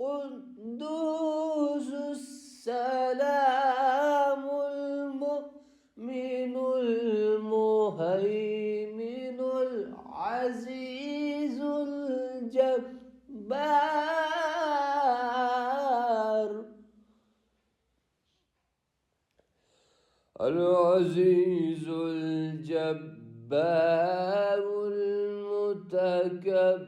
القدوس السلام المؤمن المهيمن العزيز الجبار العزيز الجبار المتكبر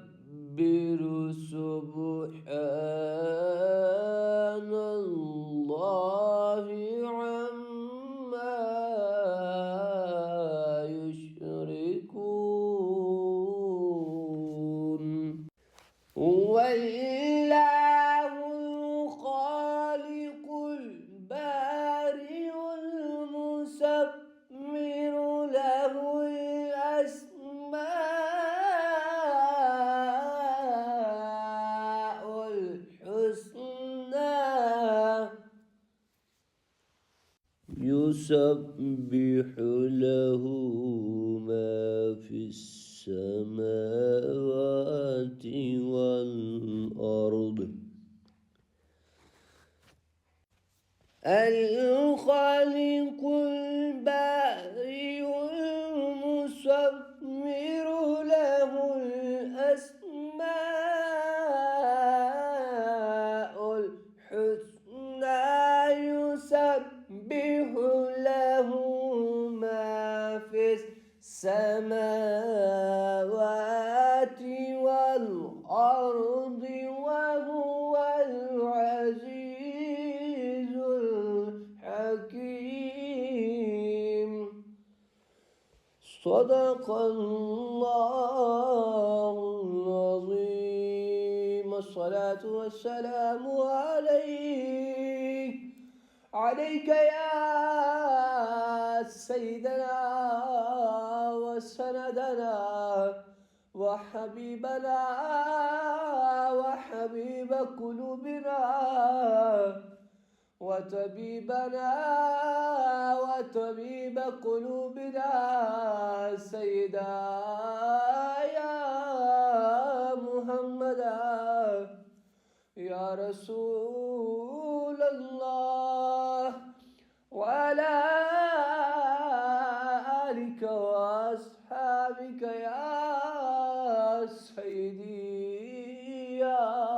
سبحان الله عما يشركون هو الله الخالق البارئ المصور له الأسماء الحسنى يسبح له ما في السماوات والأرض الخالق البارئ المصور له الأسماء الحسنى يسبح له ما في السماوات والأرض وهو العزيز الحكيم صدق الله العظيم الصلاة والسلام عليك يا سيدنا وسندنا وحبيبنا وحبيب قلوبنا وطبيبنا وطبيب قلوبنا سيدا يا محمد يا رسول الله وعلى آلك وأصحابك يا سيدي يا